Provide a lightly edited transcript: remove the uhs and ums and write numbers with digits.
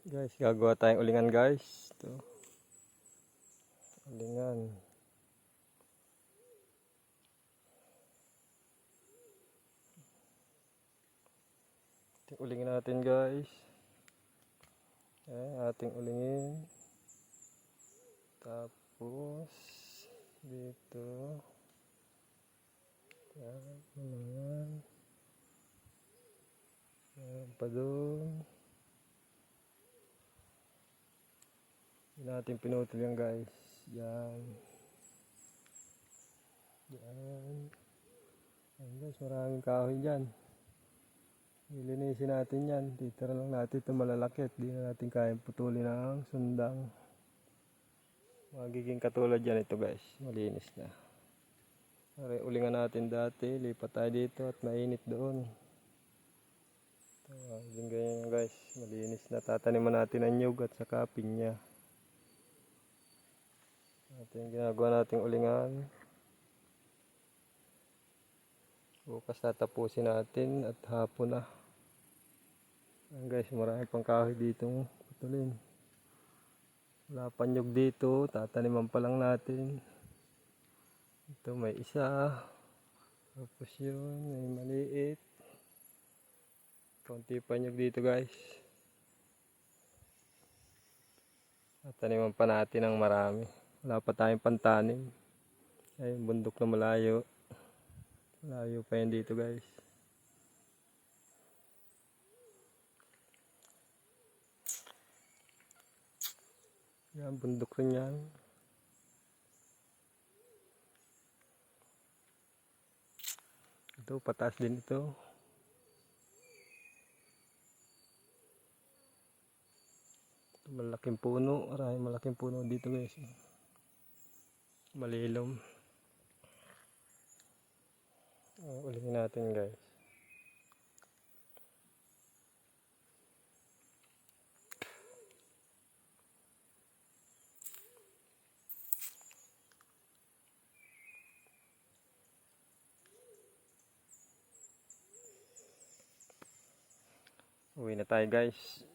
Guys, gagawa tayong ulingan guys. Ito. Ulingan. Ito ulingin natin guys. Ayan, ating ulingin. Tapos dito. Ayan. Ayan pa doon. Hindi natin pinutol yan guys. Yan. Yan. Ayan guys, maraming kahoy dyan. Ilinisin natin yan. Titira lang natin ito malalaki at di na natin kayang putulin ng sundang. Magiging katulad yan ito guys. Malinis na. Ulingan natin dati. Lipat tayo dito at mainit doon. Ito, ganyan guys. Malinis na. Tataniman natin ang nyug at saka pinya. Ito yung ginagawa nating ulingan. Bukas tatapusin natin at hapon na. Ayan guys, marami pang kahoy dito putulin. Wala pa nyug dito, tataniman pa lang natin. Ito may isa. Tapos yun, may maliit. Konti pa nyug dito guys. Tataniman pa natin ng marami. Wala pa tayong pantanim. Ayun, bundok na malayo. Malayo pa yan dito guys. Yan, bundok rin yan. Ito, pataas din ito. Malaking puno. Maraming malaking puno dito guys. Malilom. Ulihin natin guys. Uwi na tayo guys.